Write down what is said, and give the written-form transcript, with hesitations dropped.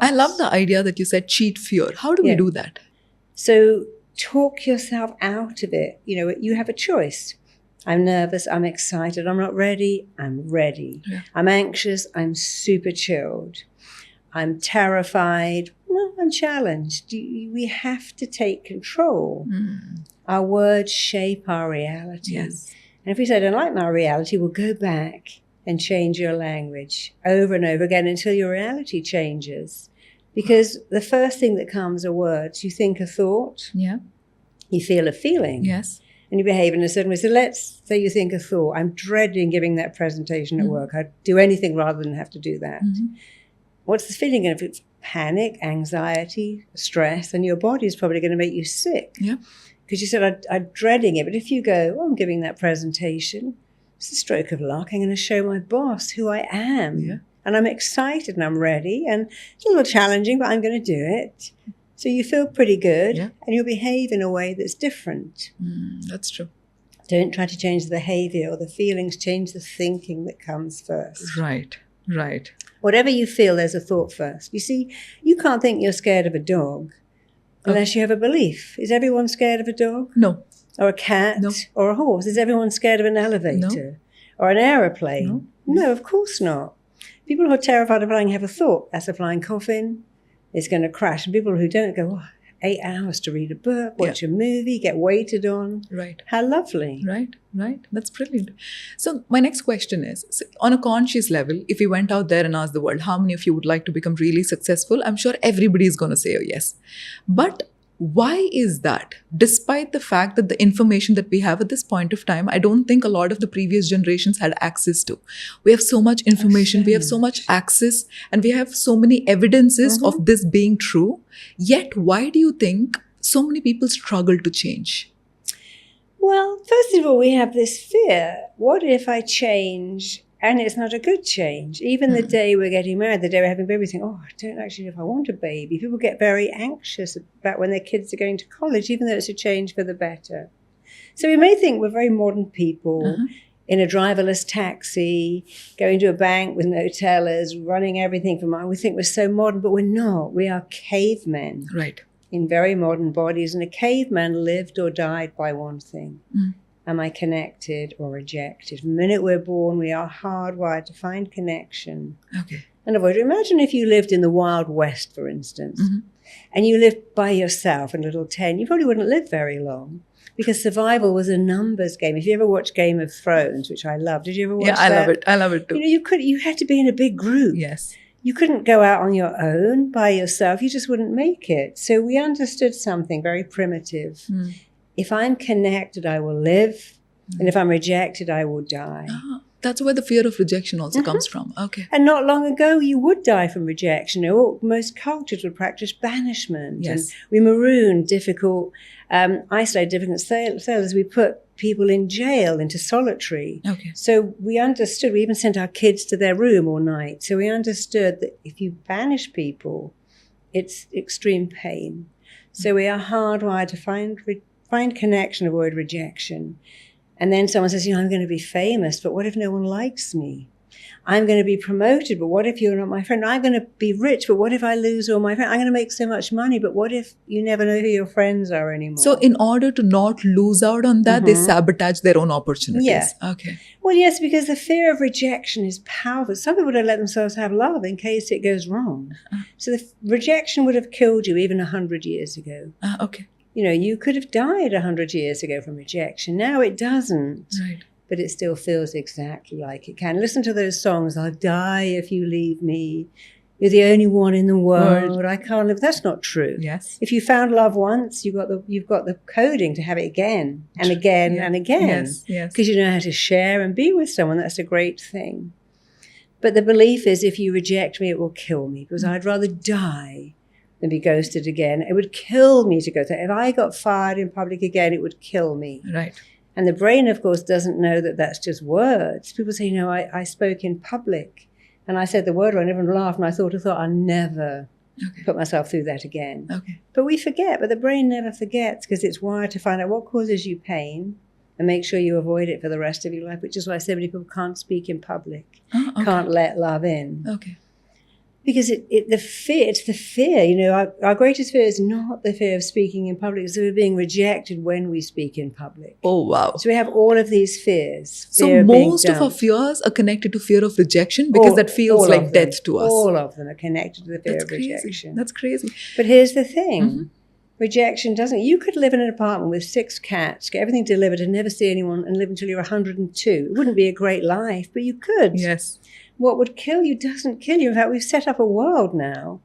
I love the idea that you said cheat fear. How do we do that? So talk yourself out of it. You have a choice. I'm nervous, I'm excited, I'm not ready, I'm ready. Yeah. I'm anxious, I'm super chilled. I'm terrified, well, I'm challenged. We have to take control. Our words shape our reality. Yes. And if we say, I don't like my reality, we'll go back and change your language over and over again until your reality changes. Because the first thing that comes are words. You think a thought. Yeah. You feel a feeling. Yes. And you behave in a certain way. So let's say you think a thought. I'm dreading giving that presentation at work. I'd do anything rather than have to do that. What's the feeling? And if it's panic, anxiety, stress, then your body's probably going to make you sick. Yeah. Because you said, I'm dreading it. But if you go, I'm giving that presentation, it's a stroke of luck. I'm going to show my boss who I am. Yeah. And I'm excited and I'm ready. And it's a little challenging, but I'm going to do it. So you feel pretty good. Yeah. And you'll behave in a way that's different. That's true. Don't try to change the behavior or the feelings. Change the thinking that comes first. Right. Whatever you feel, there's a thought first. You see, you can't think you're scared of a dog unless you have a belief. Is everyone scared of a dog? No. Or a cat? No. Or a horse? Is everyone scared of an elevator? No. Or an aeroplane? No, of course not. People who are terrified of flying have a thought. That's a flying coffin. It's going to crash. And people who don't go, 8 hours to read a book, watch a movie, get waited on. Right. How lovely. Right. That's brilliant. So my next question is, on a conscious level, if you went out there and asked the world, how many of you would like to become really successful? I'm sure everybody is going to say yes. But why is that? Despite the fact that the information that we have at this point of time, I don't think a lot of the previous generations had access to. We have so much information, we have so much access, and we have so many evidences of this being true. Yet, why do you think so many people struggle to change? Well, first of all, we have this fear. What if I change and it's not a good change? Even the day we're getting married, the day we're having a baby, we think, I don't actually know if I want a baby. People get very anxious about when their kids are going to college, even though it's a change for the better. So we may think we're very modern people in a driverless taxi, going to a bank with no tellers, running everything from we think we're so modern, but we're not. We are cavemen. Right. In very modern bodies, and a caveman lived or died by one thing. Am I connected or rejected? From the minute we're born, we are hardwired to find connection and avoid it. Imagine if you lived in the Wild West, for instance, and you lived by yourself in a little tent. You probably wouldn't live very long because survival was a numbers game. If you ever watched Game of Thrones, which I love, did you ever watch that? Yeah, I love it too. You had to be in a big group. Yes. You couldn't go out on your own by yourself. You just wouldn't make it. So we understood something very primitive. If I'm connected, I will live. And if I'm rejected, I will die. That's where the fear of rejection also comes from. Okay. And not long ago, you would die from rejection. Most cultures would practice banishment. Yes. And we marooned isolated difficult sailors. We put people in jail into solitary. Okay. So we understood. We even sent our kids to their room all night. So we understood that if you banish people, it's extreme pain. So we are hardwired to find connection, avoid rejection. And then someone says, I'm going to be famous, but what if no one likes me? I'm going to be promoted, but what if you're not my friend? I'm going to be rich, but what if I lose all my friends? I'm going to make so much money, but what if you never know who your friends are anymore? So in order to not lose out on that, they sabotage their own opportunities. Yeah. Okay. Well, yes, because the fear of rejection is powerful. Some people don't let themselves have love in case it goes wrong. So the rejection would have killed you even 100 years ago. Okay. You could have died 100 years ago from rejection. Now it doesn't. Right. But it still feels exactly like it can. Listen to those songs. I'll die if you leave me. You're the only one in the world. I can't live. That's not true. Yes. If you found love once, you've got the coding to have it again and again and again. Yes. Because you know how to share and be with someone. That's a great thing. But the belief is if you reject me, it will kill me. Because I'd rather die than be ghosted again. It would kill me to go there. If I got fired in public again, it would kill me. Right. And the brain, of course, doesn't know that that's just words. People say, I spoke in public and I said the word wrong, and everyone laughed, and I thought, I'll never put myself through that again. Okay. But we forget, but the brain never forgets because it's wired to find out what causes you pain and make sure you avoid it for the rest of your life, which is why so many people can't speak in public, can't let love in. Okay. Because it's the fear, you know, our greatest fear is not the fear of speaking in public, it's we're being rejected when we speak in public. Oh, wow. So we have all of these fears. So Fear of being most of our dumped. fears are connected to fear of rejection because that feels all like of them. death to us. All of them are connected to the fear That's of crazy. rejection. That's crazy. But here's the thing. Mm-hmm. Rejection doesn't... You could live in an apartment with 6 cats, get everything delivered and never see anyone and live until you're 102. It wouldn't be a great life, but you could. Yes. What would kill you doesn't kill you. In fact, we've set up a world now